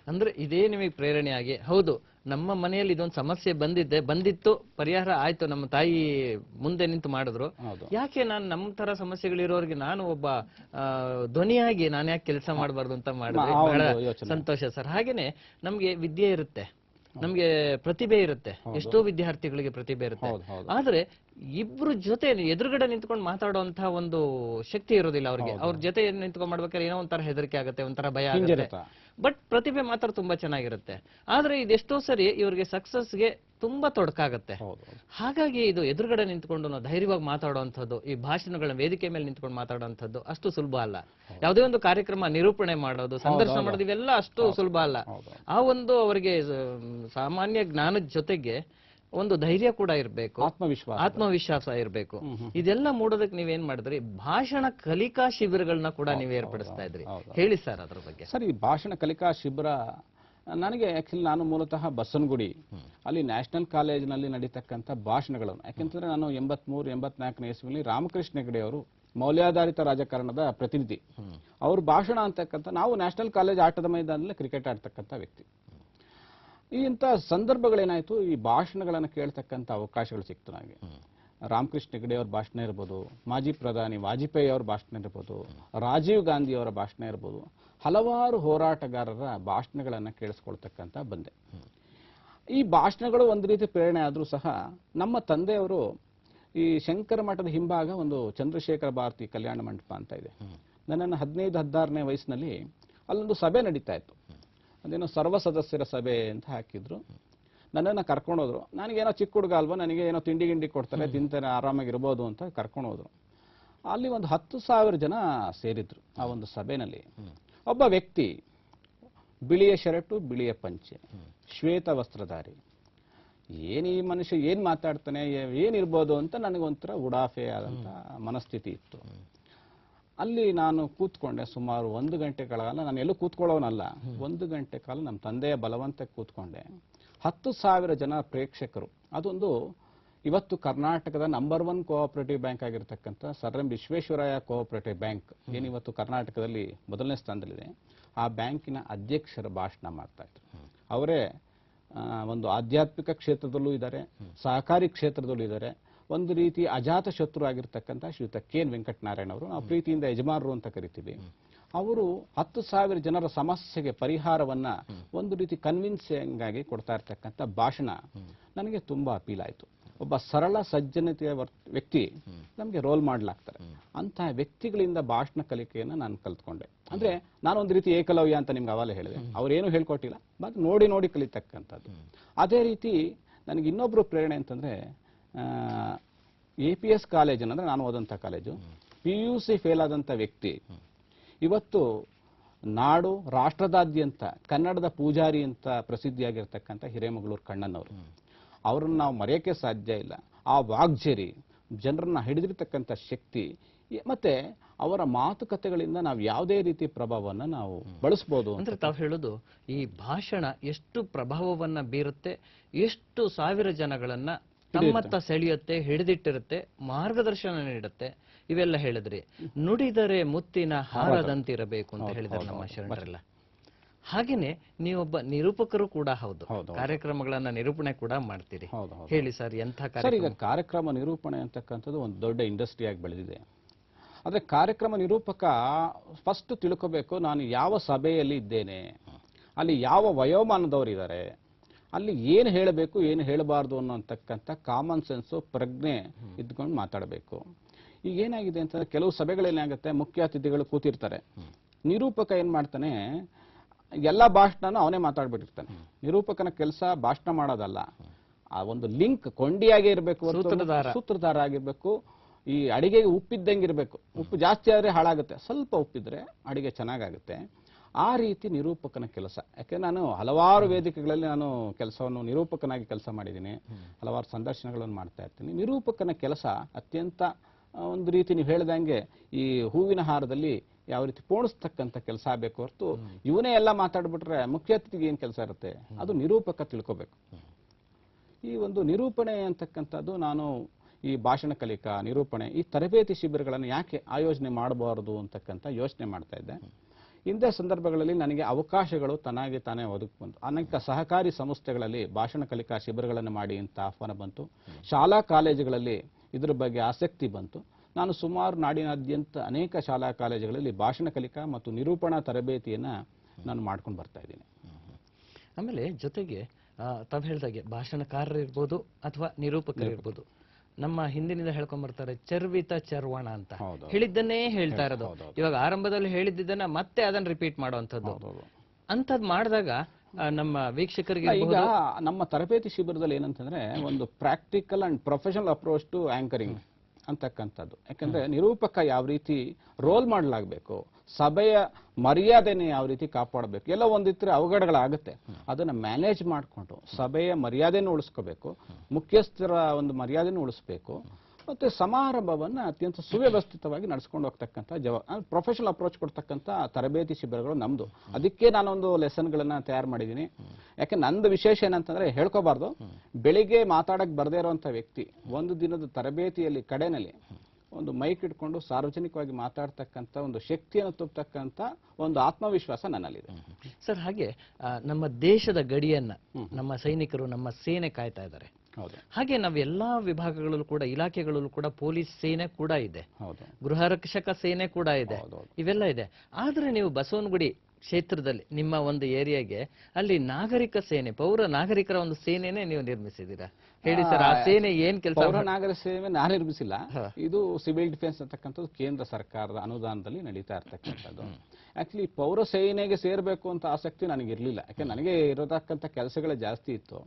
ಅಂದ್ರೆ ಇದೇ ನಿಮಗೆ ಪ್ರೇರಣೆಯಾಗಿ, ಹೌದು ನಮ್ಮ ಮನೆಯಲ್ಲಿ ಇದೊಂದು ಸಮಸ್ಯೆ ಬಂದಿತ್ತು, ಪರಿಹಾರ ಆಯ್ತು, ನಮ್ಮ ತಾಯಿ ಮುಂದೆ ನಿಂತು ಮಾಡಿದ್ರು, ಯಾಕೆ ನಾನು ನಮ್ಮ ತರ ಸಮಸ್ಯೆಗಳಿರೋರಿಗೆ ನಾನು ಒಬ್ಬ ಧ್ವನಿಯಾಗಿ ನಾನು ಯಾಕೆ ಕೆಲಸ ಮಾಡಬಾರ್ದು ಅಂತ ಮಾಡಿದ್ರೆ ಬಹಳ ಸಂತೋಷ ಸರ್. ಹಾಗೇನೆ ನಮ್ಗೆ ವಿದ್ಯೆ ಇರುತ್ತೆ, ನಮ್ಗೆ ಪ್ರತಿಭೆ ಇರುತ್ತೆ, ಎಷ್ಟೋ ವಿದ್ಯಾರ್ಥಿಗಳಿಗೆ ಪ್ರತಿಭೆ ಇರುತ್ತೆ, ಆದ್ರೆ ಇಬ್ರು ಜೊತೆ ಎದುರುಗಡೆ ನಿಂತ್ಕೊಂಡು ಮಾತಾಡುವಂತಹ ಒಂದು ಶಕ್ತಿ ಇರೋದಿಲ್ಲ ಅವ್ರಿಗೆ. ಅವ್ರ ಜೊತೆ ನಿಂತ್ಕೊಂಡ್ ಮಾಡ್ಬೇಕಾದ್ರೆ ಏನೋ ಒಂಥರ ಹೆದರಿಕೆ ಆಗುತ್ತೆ, ಒಂಥರ ಭಯ ಆಗುತ್ತೆ. ಬಟ್ ಪ್ರತಿಭೆ ಮಾತ್ರ ತುಂಬಾ ಚೆನ್ನಾಗಿರುತ್ತೆ. ಆದ್ರೆ ಇದೆಷ್ಟೋ ಸರಿ ಇವ್ರಿಗೆ ಸಕ್ಸಸ್ಗೆ ತುಂಬಾ ತೊಡಕಾಗತ್ತೆ. ಹಾಗಾಗಿ ಇದು ಎದುರುಗಡೆ ನಿಂತ್ಕೊಂಡು ನಾವು ಧೈರ್ಯವಾಗಿ ಮಾತಾಡುವಂಥದ್ದು, ಈ ಭಾಷಣಗಳ ವೇದಿಕೆ ಮೇಲೆ ನಿಂತ್ಕೊಂಡು ಮಾತಾಡುವಂಥದ್ದು ಅಷ್ಟು ಸುಲಭ ಅಲ್ಲ. ಯಾವುದೇ ಒಂದು ಕಾರ್ಯಕ್ರಮ ನಿರೂಪಣೆ ಮಾಡೋದು, ಸಂದರ್ಶನ ಮಾಡೋದು, ಇವೆಲ್ಲ ಅಷ್ಟು ಸುಲಭ ಅಲ್ಲ. ಆ ಒಂದು ಅವರಿಗೆ ಸಾಮಾನ್ಯ ಜ್ಞಾನದ ಜೊತೆಗೆ ಒಂದು ಧೈರ್ಯ ಕೂಡ ಇರಬೇಕು, ಆತ್ಮವಿಶ್ವಾಸ ಇರಬೇಕು. ಇದೆಲ್ಲ ಮೂಡೋದಕ್ಕೆ ನೀವೇನ್ ಮಾಡಿದ್ರಿ, ಭಾಷಣ ಕಲಿಕಾ ಶಿಬಿರಗಳನ್ನ ಕೂಡ ನೀವು ಏರ್ಪಡಿಸ್ತಾ ಇದ್ರಿ. ಹೇಳಿ ಸರ್ ಅದ್ರ ಬಗ್ಗೆ. ಸರ್, ಈ ಭಾಷಣ ಕಲಿಕಾ ಶಿಬಿರ ನನಗೆ ಆಕ್ಚುಲಿ ನಾನು ಮೂಲತಃ ಬಸವನಗುಡಿ ಅಲ್ಲಿ ನ್ಯಾಷನಲ್ ಕಾಲೇಜಿನಲ್ಲಿ ನಡೀತಕ್ಕಂಥ ಭಾಷಣಗಳನ್ನು, ಯಾಕೆಂತಂದ್ರೆ ನಾನು 83-84ನೇ ಇಸ್ವಿಯಲ್ಲಿ ರಾಮಕೃಷ್ಣ ಹೆಗಡೆ ಅವರು ಮೌಲ್ಯಾಧಾರಿತ ರಾಜಕಾರಣದ ಪ್ರತಿನಿಧಿ, ಅವರು ಭಾಷಣ ಅಂತಕ್ಕಂಥ, ನಾವು ನ್ಯಾಷನಲ್ ಕಾಲೇಜ್ ಆಟದ ಮೈದಾನದಲ್ಲಿ ಕ್ರಿಕೆಟ್ ಆಡ್ತಕ್ಕಂಥ ವ್ಯಕ್ತಿ. ಇಂಥ ಸಂದರ್ಭಗಳೇನಾಯ್ತು, ಈ ಭಾಷಣಗಳನ್ನು ಕೇಳ್ತಕ್ಕಂಥ ಅವಕಾಶಗಳು ಸಿಕ್ತು ನನಗೆ. ರಾಮಕೃಷ್ಣ ಹೆಗಡೆ ಅವ್ರ ಭಾಷಣ ಇರ್ಬೋದು, ಮಾಜಿ ಪ್ರಧಾನಿ ವಾಜಪೇಯಿ ಅವ್ರ ಭಾಷಣ ಇರ್ಬೋದು, ರಾಜೀವ್ ಗಾಂಧಿ ಅವರ ಭಾಷಣ ಇರ್ಬೋದು, ಹಲವಾರು ಹೋರಾಟಗಾರರ ಭಾಷಣಗಳನ್ನು ಕೇಳಿಸ್ಕೊಳ್ತಕ್ಕಂಥ ಬಂದೆ. ಈ ಭಾಷಣಗಳು ಒಂದು ರೀತಿ ಪ್ರೇರಣೆ ಆದರೂ ಸಹ ನಮ್ಮ ತಂದೆಯವರು ಈ ಶಂಕರ ಮಠದ ಹಿಂಭಾಗ ಒಂದು ಚಂದ್ರಶೇಖರ ಭಾರತಿ ಕಲ್ಯಾಣ ಮಂಟಪ ಅಂತ ಇದೆ. ನನ್ನನ್ನು 15-16ನೇ ವಯಸ್ಸಿನಲ್ಲಿ ಅಲ್ಲೊಂದು ಸಭೆ ನಡೀತಾ ಇತ್ತು. ಅದೇನೋ ಸರ್ವ ಸದಸ್ಯರ ಸಭೆ ಅಂತ ಹಾಕಿದ್ರು. ನನ್ನನ್ನು ಕರ್ಕೊಂಡು ಹೋದ್ರು. ನನಗೇನೋ ಚಿಕ್ಕ ಹುಡುಗ ಅಲ್ವಾ, ನನಗೆ ಏನೋ ತಿಂಡಿ ಗಿಂಡಿ ಕೊಡ್ತಾರೆ, ತಿಂತಾರೆ, ಆರಾಮಾಗಿರ್ಬೋದು ಅಂತ ಕರ್ಕೊಂಡು ಹೋದ್ರು. ಅಲ್ಲಿ ಒಂದು 10,000 ಜನ ಸೇರಿದ್ರು ಆ ಒಂದು ಸಭೆಯಲ್ಲಿ. ಒಬ್ಬ ವ್ಯಕ್ತಿ ಬಿಳಿಯ ಶರ್ಟು, ಬಿಳಿಯ ಪಂಚೆ, ಶ್ವೇತ ವಸ್ತ್ರಧಾರಿ. ಈ ಮನುಷ್ಯ ಏನ್ ಮಾತಾಡ್ತಾನೆ, ಏನಿರ್ಬೋದು ಅಂತ ನನಗೊಂಥರ ಉಡಾಫೆ ಆದಂತ ಮನಸ್ಥಿತಿ ಇತ್ತು. ಅಲ್ಲಿ ನಾನು ಕೂತ್ಕೊಂಡೆ ಸುಮಾರು 1 ಗಂಟೆ ಕಾಲ. ನಾನು ಎಲ್ಲೂ ಕೂತ್ಕೊಳ್ಳೋನಲ್ಲ, 1 ಗಂಟೆ ಕಾಲ ನಮ್ಮ ತಂದೆಯ ಬಲವಂತಕ್ಕೆ ಕೂತ್ಕೊಂಡೆ. 10,000 ಜನ ಪ್ರೇಕ್ಷಕರು. ಅದೊಂದು ಇವತ್ತು ಕರ್ನಾಟಕದ ನಂಬರ್ 1 ಕೋಆಪರೇಟಿವ್ ಬ್ಯಾಂಕ್ ಆಗಿರ್ತಕ್ಕಂಥ sir M Visvesvaraya cooperative bank ಏನಿವತ್ತು ಕರ್ನಾಟಕದಲ್ಲಿ ಮೊದಲನೇ ಸ್ಥಾನದಲ್ಲಿದೆ, ಆ ಬ್ಯಾಂಕಿನ ಅಧ್ಯಕ್ಷರ ಭಾಷಣ ಮಾಡ್ತಾ ಇದ್ರು. ಅವರೇ ಒಂದು ಆಧ್ಯಾತ್ಮಿಕ ಕ್ಷೇತ್ರದಲ್ಲೂ ಇದ್ದಾರೆ, ಸಹಕಾರಿ ಕ್ಷೇತ್ರದಲ್ಲೂ ಇದ್ದಾರೆ. ಒಂದು ರೀತಿ ಅಜಾತ ಶತ್ರು ಆಗಿರ್ತಕ್ಕಂಥ ಶ್ರೀಯುತ ಕೆ.ಎನ್. ವೆಂಕಟನಾರಾಯಣ ಅವರು, ನಾವು ಪ್ರೀತಿಯಿಂದ ಯಜಮಾನರು ಅಂತ ಕರಿತೀವಿ, ಅವರು 10,000 ಜನರ ಸಮಸ್ಯೆಗೆ ಪರಿಹಾರವನ್ನ ಒಂದು ರೀತಿ ಕನ್ವಿನ್ಸಿಂಗ್ ಆಗಿ ಕೊಡ್ತಾ ಇರ್ತಕ್ಕಂಥ ಭಾಷಣ ನನಗೆ ತುಂಬಾ ಅಪೀಲ್ ಆಯಿತು. ಒಬ್ಬ ಸರಳ ಸಜ್ಜನತೆಯ ವ್ಯಕ್ತಿ ನಮಗೆ ರೋಲ್ ಮಾಡಲಾಗ್ತಾರೆ. ಅಂತಹ ವ್ಯಕ್ತಿಗಳಿಂದ ಭಾಷಣ ಕಲಿಕೆಯನ್ನು ನಾನು ಕಲ್ತ್ಕೊಂಡೆ. ಅಂದ್ರೆ ನಾನೊಂದು ರೀತಿ ಏಕಲವ್ಯ ಅಂತ ನಿಮ್ಗೆ ಅವಾಗಲೇ ಹೇಳಿದೆ. ಅವ್ರೇನು ಹೇಳ್ಕೊಟ್ಟಿಲ್ಲ, ಬಟ್ ನೋಡಿ ನೋಡಿ ಕಲಿತಕ್ಕಂಥದ್ದು. ಅದೇ ರೀತಿ ನನಗೆ ಇನ್ನೊಬ್ರು ಪ್ರೇರಣೆ ಅಂತಂದ್ರೆ APS ಕಾಲೇಜ್ ಅಂದ್ರೆ ನಾನು ಓದಂಥ ಕಾಲೇಜು, PUC ಫೇಲ್ ಆದಂಥ ವ್ಯಕ್ತಿ ಇವತ್ತು ನಾಡು ರಾಷ್ಟ್ರದಾದ್ಯಂತ ಕನ್ನಡದ ಪೂಜಾರಿ ಅಂತ ಪ್ರಸಿದ್ಧಿಯಾಗಿರ್ತಕ್ಕಂಥ ಹಿರೇಮಗಳೂರು ಕಣ್ಣನವರು. ಅವ್ರನ್ನ ನಾವು ಮರೆಯೋಕ್ಕೆ ಸಾಧ್ಯ ಇಲ್ಲ. ಆ ವಾಗ್ಝರಿ, ಜನರನ್ನ ಹಿಡಿದಿರ್ತಕ್ಕಂಥ ಶಕ್ತಿ, ಮತ್ತೆ ಅವರ ಮಾತುಕತೆಗಳಿಂದ ನಾವು ಯಾವುದೇ ರೀತಿ ಪ್ರಭಾವವನ್ನು ನಾವು ಬಳಸಬಹುದು ಅಂದ್ರೆ ತಾವು ಹೇಳೋದು ಈ ಭಾಷಣ ಎಷ್ಟು ಪ್ರಭಾವವನ್ನ ಬೀರುತ್ತೆ, ಎಷ್ಟು ಸಾವಿರ ಜನಗಳನ್ನ ತಮ್ಮತ್ತ ಸೆಳೆಯುತ್ತೆ, ಹಿಡಿದಿಟ್ಟಿರುತ್ತೆ, ಮಾರ್ಗದರ್ಶನ ನೀಡುತ್ತೆ. ಇವೆಲ್ಲ ಹೇಳಿದ್ರಿ. ನುಡಿದರೆ ಮುತ್ತಿನ ಹಾರದಂತಿರಬೇಕು ಅಂತ ಹೇಳಿದ್ದಾರೆ ನಮ್ಮ ಶರಣರೆಲ್ಲ. ಹಾಗೇನೆ ನೀವೊಬ್ಬ ನಿರೂಪಕರು ಕೂಡ ಹೌದು, ಕಾರ್ಯಕ್ರಮಗಳನ್ನ ನಿರೂಪಣೆ ಕೂಡ ಮಾಡ್ತೀರಿ. ಹೇಳಿ ಸರ್, ಎಂಥ ಕಾರ್ಯಕ್ರಮ ನಿರೂಪಣೆ ಅಂತಕ್ಕಂಥದ್ದು ಒಂದು ದೊಡ್ಡ ಇಂಡಸ್ಟ್ರಿಯಾಗಿ ಬೆಳೆದಿದೆ. ಆದ್ರೆ ಕಾರ್ಯಕ್ರಮ ನಿರೂಪಕ ಫಸ್ಟ್ ತಿಳ್ಕೋಬೇಕು, ನಾನು ಯಾವ ಸಭೆಯಲ್ಲಿ ಇದ್ದೇನೆ, ಅಲ್ಲಿ ಯಾವ ವಯೋಮಾನದವರಿದ್ದಾರೆ, ಅಲ್ಲಿ ಏನು ಹೇಳಬೇಕು ಏನು ಹೇಳಬಾರ್ದು ಅನ್ನೋಂತಕ್ಕಂಥ ಕಾಮನ್ ಸೆನ್ಸು ಪ್ರಜ್ಞೆ ಇದ್ಕೊಂಡು ಮಾತಾಡಬೇಕು. ಈಗ ಏನಾಗಿದೆ ಅಂತಂದ್ರೆ ಕೆಲವು ಸಭೆಗಳೇನಾಗುತ್ತೆ, ಮುಖ್ಯ ಅತಿಥಿಗಳು ಕೂತಿರ್ತಾರೆ, ನಿರೂಪಕ ಏನ್ ಮಾಡ್ತಾನೆ, ಎಲ್ಲ ಭಾಷಣನೂ ಅವನೇ ಮಾತಾಡ್ಬಿಟ್ಟಿರ್ತಾನೆ. ನಿರೂಪಕನ ಕೆಲಸ ಭಾಷಣ ಮಾಡೋದಲ್ಲ, ಆ ಒಂದು ಲಿಂಕ್ ಕೊಂಡಿಯಾಗೇ ಇರಬೇಕು, ಸೂತ್ರಧಾರ ಆಗಿರ್ಬೇಕು. ಈ ಅಡಿಗೆಗೆ ಉಪ್ಪಿದ್ದಂಗಿರ್ಬೇಕು. ಉಪ್ಪು ಜಾಸ್ತಿ ಆದ್ರೆ ಹಾಳಾಗುತ್ತೆ, ಸ್ವಲ್ಪ ಉಪ್ಪಿದ್ರೆ ಅಡಿಗೆ ಚೆನ್ನಾಗಾಗುತ್ತೆ. ಆ ರೀತಿ ನಿರೂಪಕನ ಕೆಲಸ. ಯಾಕೆಂದ್ರೆ ನಾನು ಹಲವಾರು ವೇದಿಕೆಗಳಲ್ಲಿ ನಾನು ಕೆಲಸವನ್ನು ನಿರೂಪಕನಾಗಿ ಕೆಲಸ ಮಾಡಿದ್ದೀನಿ, ಹಲವಾರು ಸಂದರ್ಶನಗಳನ್ನು ಮಾಡ್ತಾ ಇರ್ತೀನಿ. ನಿರೂಪಕನ ಕೆಲಸ ಅತ್ಯಂತ ಒಂದು ರೀತಿ ನೀವು ಹೇಳ್ದಂಗೆ ಈ ಹೂವಿನ ಹಾರದಲ್ಲಿ ಯಾವ ರೀತಿ ಪೋಣಿಸ್ತಕ್ಕಂಥ ಕೆಲಸ ಆಗಬೇಕು ಹೊರತು ಇವನೇ ಎಲ್ಲ ಮಾತಾಡ್ಬಿಟ್ರೆ ಮುಖ್ಯ ಅತಿಥಿಗೆ ಏನು ಕೆಲಸ ಇರುತ್ತೆ, ಅದು ನಿರೂಪಕ ತಿಳ್ಕೋಬೇಕು. ಈ ಒಂದು ನಿರೂಪಣೆ ಅಂತಕ್ಕಂಥದ್ದು ನಾನು ಈ ಭಾಷಣ ಕಲಿಕಾ ನಿರೂಪಣೆ ಈ ತರಬೇತಿ ಶಿಬಿರಗಳನ್ನು ಯಾಕೆ ಆಯೋಜನೆ ಮಾಡಬಾರದು ಅಂತಕ್ಕಂಥ ಯೋಚನೆ ಮಾಡ್ತಾ ಇದ್ದೆ. ಇಂಥ ಸಂದರ್ಭಗಳಲ್ಲಿ ನನಗೆ ಅವಕಾಶಗಳು ತಾನಾಗಿ ತಾನೇ ಒದಗಿ ಬಂತು. ಅನೇಕ ಸಹಕಾರಿ ಸಂಸ್ಥೆಗಳಲ್ಲಿ ಭಾಷಣ ಕಲಿಕಾ ಶಿಬಿರಗಳನ್ನು ಮಾಡಿ ಅಂತ ಆಹ್ವಾನ ಬಂತು. ಶಾಲಾ ಕಾಲೇಜುಗಳಲ್ಲಿ ಇದರ ಬಗ್ಗೆ ಆಸಕ್ತಿ ಬಂತು. ನಾನು ಸುಮಾರು ನಾಡಿನಾದ್ಯಂತ ಅನೇಕ ಶಾಲಾ ಕಾಲೇಜುಗಳಲ್ಲಿ ಭಾಷಣ ಕಲಿಕಾ ಮತ್ತು ನಿರೂಪಣಾ ತರಬೇತಿಯನ್ನು ನಾನು ಮಾಡ್ಕೊಂಡು ಬರ್ತಾ ಇದ್ದೀನಿ. ಆಮೇಲೆ ಜೊತೆಗೆ ತಾವು ಹೇಳ್ದಾಗೆ ಭಾಷಣಕಾರರಿರ್ಬೋದು ಅಥವಾ ನಿರೂಪಕರಿರ್ಬೋದು, ನಮ್ಮ ಹಿಂದಿನಿಂದ ಹೇಳ್ಕೊಂಡ್ ಬರ್ತಾರೆ ಚರ್ವಿತ ಚರ್ವಣ ಅಂತ, ಹೇಳಿದ್ದನ್ನೇ ಹೇಳ್ತಾ ಇರೋದು. ಇವಾಗ ಆರಂಭದಲ್ಲಿ ಹೇಳಿದ್ದನ್ನ ಮತ್ತೆ ಅದನ್ನ ರಿಪೀಟ್ ಮಾಡುವಂಥದ್ದು. ಅಂಥದ್ದು ಮಾಡಿದಾಗ ನಮ್ಮ ವೀಕ್ಷಕರಿಗೆ ಈಗ ನಮ್ಮ ತರಬೇತಿ ಶಿಬಿರದಲ್ಲಿ ಏನಂತಂದ್ರೆ ಒಂದು practical and professional approach to anchoring ಅಂತಕ್ಕಂಥದ್ದು. ಯಾಕಂದ್ರೆ ನಿರೂಪಕ ಯಾವ ರೀತಿ ರೋಲ್ ಮಾಡಲಾಗಬೇಕು, ಸಭೆಯ ಮರ್ಯಾದೆನ ಯಾವ ರೀತಿ ಕಾಪಾಡಬೇಕು, ಎಲ್ಲ ಒಂದಿದ್ರೆ ಅವಘಡಗಳಾಗುತ್ತೆ. ಅದನ್ನ ಮ್ಯಾನೇಜ್ ಮಾಡಿಕೊಂಡು ಸಭೆಯ ಮರ್ಯಾದೆನೂ ಉಳಿಸ್ಕೋಬೇಕು, ಮುಖ್ಯಸ್ಥರ ಒಂದು ಮರ್ಯಾದೆನೂ ಉಳಿಸ್ಬೇಕು, ಮತ್ತೆ ಸಮಾರಂಭವನ್ನ ಅತ್ಯಂತ ಸುವ್ಯವಸ್ಥಿತವಾಗಿ ನಡೆಸ್ಕೊಂಡು ಹೋಗ್ತಕ್ಕಂಥ ಪ್ರೊಫೆಷನಲ್ ಅಪ್ರೋಚ್ ಕೊಡ್ತಕ್ಕಂಥ ತರಬೇತಿ ಶಿಬಿರಗಳು ನಮ್ದು. ಅದಕ್ಕೆ ನಾನೊಂದು ಲೆಸನ್ಗಳನ್ನ ತಯಾರು ಮಾಡಿದ್ದೀನಿ. ಯಾಕೆ ನಂದು ವಿಶೇಷ ಏನಂತಂದ್ರೆ ಹೇಳ್ಕೋಬಾರ್ದು, ಬೆಳಿಗ್ಗೆ ಮಾತಾಡಕ್ ಬರದೇ ಇರುವಂತ ವ್ಯಕ್ತಿ ಒಂದು ದಿನದ ತರಬೇತಿಯಲ್ಲಿ ಕಡೆನಲ್ಲಿ ಒಂದು ಮೈಕ್ ಇಟ್ಕೊಂಡು ಸಾರ್ವಜನಿಕವಾಗಿ ಮಾತಾಡ್ತಕ್ಕಂಥ ಒಂದು ಶಕ್ತಿಯನ್ನು ತುಂಬತಕ್ಕಂಥ ಒಂದು ಆತ್ಮವಿಶ್ವಾಸ ನನ್ನಲ್ಲಿದೆ ಸರ್. ಹಾಗೆ ನಮ್ಮ ದೇಶದ ಗಡಿಯನ್ನ ನಮ್ಮ ಸೈನಿಕರು, ನಮ್ಮ ಸೇನೆ ಕಾಯ್ತಾ ಇದ್ದಾರೆ. ಹಾಗೆ ನಾವು ಎಲ್ಲಾ ವಿಭಾಗಗಳಲ್ಲೂ ಕೂಡ, ಇಲಾಖೆಗಳಲ್ಲೂ ಕೂಡ ಪೊಲೀಸ್ ಸೇನೆ ಕೂಡ ಇದೆ, ಗೃಹ ರಕ್ಷಕ ಸೇನೆ ಕೂಡ ಇದೆ, ಇವೆಲ್ಲ ಇದೆ. ಆದ್ರೆ ನೀವು ಬಸವನಗುಡಿ ಕ್ಷೇತ್ರದಲ್ಲಿ ನಿಮ್ಮ ಒಂದು ಏರಿಯಾಗೆ ಅಲ್ಲಿ ನಾಗರಿಕ ಸೇನೆ, ಪೌರ ನಾಗರಿಕರ ಒಂದು ಸೇನೆನೇ ನೀವು ನಿರ್ಮಿಸಿದ್ದೀರಾ. ಹೇಳಿ ಸರ್, ಆ ಸೇನೆ ಏನ್ ಕೆಲಸ? ಪೌರ ನಾಗರಿಕ ಸೇನೆ ನಾನು ನಿರ್ಮಿಸಿಲ್ಲ, ಇದು ಸಿವಿಲ್ ಡಿಫೆನ್ಸ್ ಅಂತಕ್ಕಂಥದ್ದು ಕೇಂದ್ರ ಸರ್ಕಾರದ ಅನುದಾನದಲ್ಲಿ ನಡೀತಾ ಇರ್ತಕ್ಕಂಥದ್ದು. ಆಕ್ಚುಲಿ ಪೌರ ಸೇನೆಗೆ ಸೇರ್ಬೇಕು ಅಂತ ಆಸಕ್ತಿ ನನಗಿರ್ಲಿಲ್ಲ. ಯಾಕೆ ನನಗೆ ಇರತಕ್ಕಂಥ ಕೆಲಸಗಳೇ ಜಾಸ್ತಿ ಇತ್ತು.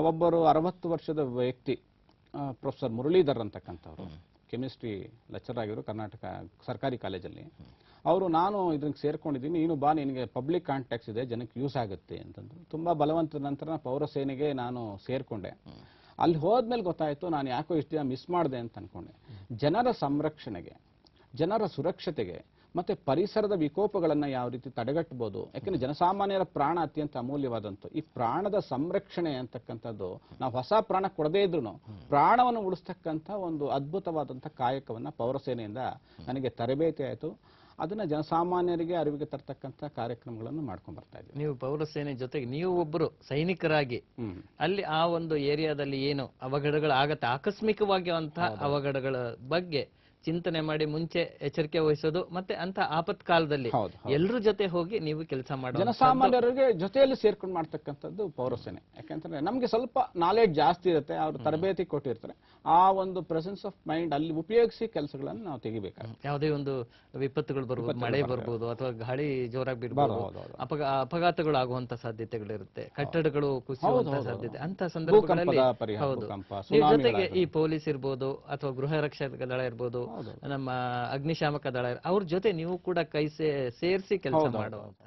ಒಬ್ಬರು 60 ವರ್ಷದ ವ್ಯಕ್ತಿ ಪ್ರೊಫೆಸರ್ ಮುರಳೀಧರ್ ಅಂತಕ್ಕಂಥವ್ರು, ಕೆಮಿಸ್ಟ್ರಿ ಲೆಕ್ಚರ್ ಆಗಿದ್ರು ಕರ್ನಾಟಕ ಸರ್ಕಾರಿ ಕಾಲೇಜಲ್ಲಿ. ಅವರು ನಾನು ಇದಕ್ಕೆ ಸೇರ್ಕೊಂಡಿದ್ದೀನಿ, ನೀನು ಬಾ, ನಿನಗೆ ಪಬ್ಲಿಕ್ ಕಾಂಟ್ಯಾಕ್ಟ್ಸ್ ಇದೆ, ಜನಕ್ಕೆ ಯೂಸ್ ಆಗುತ್ತೆ ಅಂತಂದ್ರು. ತುಂಬಾ ಬಲವಂತದ ನಂತರ ಪೌರ ಸೇನೆಗೆ ನಾನು ಸೇರ್ಕೊಂಡೆ. ಅಲ್ಲಿ ಹೋದ್ಮೇಲೆ ಗೊತ್ತಾಯ್ತು ನಾನು ಯಾಕೋ ಇಷ್ಟು ದಿನ ಮಿಸ್ ಮಾಡಿದೆ ಅಂತ ಅನ್ಕೊಂಡೆ. ಜನರ ಸಂರಕ್ಷಣೆಗೆ, ಜನರ ಸುರಕ್ಷತೆಗೆ ಮತ್ತೆ ಪರಿಸರದ ವಿಕೋಪಗಳನ್ನ ಯಾವ ರೀತಿ ತಡೆಗಟ್ಟಬಹುದು, ಯಾಕಂದ್ರೆ ಜನಸಾಮಾನ್ಯರ ಪ್ರಾಣ ಅತ್ಯಂತ ಅಮೂಲ್ಯವಾದಂತು. ಈ ಪ್ರಾಣದ ಸಂರಕ್ಷಣೆ ಅಂತಕ್ಕಂಥದ್ದು ನಾವು ಹೊಸ ಪ್ರಾಣ ಕೊಡದೇ ಇದ್ರು ಪ್ರಾಣವನ್ನು ಉಳಿಸ್ತಕ್ಕಂಥ ಒಂದು ಅದ್ಭುತವಾದಂಥ ಕಾಯಕವನ್ನ ಪೌರಸೇನೆಯಿಂದ ನನಗೆ ತರಬೇತಿ ಆಯಿತು. ಅದನ್ನ ಜನಸಾಮಾನ್ಯರಿಗೆ ಅರಿವಿಗೆ ತರ್ತಕ್ಕಂಥ ಕಾರ್ಯಕ್ರಮಗಳನ್ನು ಮಾಡ್ಕೊಂಡ್ ಬರ್ತಾ ಇದ್ದೀವಿ. ನೀವು ಪೌರಸೇನೆ ಜೊತೆಗೆ ನೀವು ಒಬ್ಬರು ಸೈನಿಕರಾಗಿ ಅಲ್ಲಿ ಆ ಒಂದು ಏರಿಯಾದಲ್ಲಿ ಏನು ಅವಘಡಗಳಾಗತ್ತೆ, ಆಕಸ್ಮಿಕವಾಗಿ ಅಂತಹ ಅವಘಡಗಳ ಬಗ್ಗೆ ಚಿಂತನೆ ಮಾಡಿ ಮುಂಚೆ ಎಚ್ಚರಿಕೆ ವಹಿಸೋದು, ಮತ್ತೆ ಅಂತ ಆಪತ್ಕಾಲದಲ್ಲಿ ಎಲ್ಲರ ಜೊತೆ ಹೋಗಿ ನೀವು ಕೆಲಸ ಮಾಡೋ ಜನಸಾಮಾನ್ಯರಿಗೆ ಜೊತೆಯಲ್ಲಿ ಸೇರ್ಕೊಂಡು ಮಾಡ್ತಕ್ಕಂಥದ್ದು ಪೌರಸೇನೆ. ಯಾಕಂದ್ರೆ ನಮ್ಗೆ ಸ್ವಲ್ಪ ನಾಲೆಡ್ಜ್ ಜಾಸ್ತಿ ಇರುತ್ತೆ, ಅವ್ರು ತರಬೇತಿ ಕೊಟ್ಟಿರ್ತಾರೆ. ಆ ಒಂದು ಪ್ರೆಸೆನ್ಸ್ ಆಫ್ ಮೈಂಡ್ ಅಲ್ಲಿ ಉಪಯೋಗಿಸಿ ಕೆಲಸಗಳನ್ನು ನಾವು ತೆಗಿಬೇಕಾಗುತ್ತೆ. ಯಾವುದೇ ಒಂದು ವಿಪತ್ತುಗಳು ಬರ್ಬೋದು, ಮಳೆ ಬರ್ಬೋದು, ಅಥವಾ ಗಾಳಿ ಜೋರಾಗಿ ಬಿಡಬಹುದು, ಅಪಘಾತಗಳು ಆಗುವಂತ ಸಾಧ್ಯತೆಗಳಿರುತ್ತೆ, ಕಟ್ಟಡಗಳು ಕುಸಿಯುವಂತ ಸಾಧ್ಯತೆ. ಅಂತ ಸಂದರ್ಭಗಳಲ್ಲಿ ಹೌದು, ನೀವು ಜೊತೆಗೆ ಈ ಪೊಲೀಸ್ ಇರ್ಬೋದು ಅಥವಾ ಗೃಹ ರಕ್ಷಕ ದಳ ಇರ್ಬೋದು, ನಮ್ಮ ಅಗ್ನಿಶಾಮಕ ದಳ, ಅವ್ರ ಜೊತೆ ನೀವು ಕೂಡ ಕೈ ಸೇರಿಸಿ ಕೆಲಸ ಮಾಡುವಂತ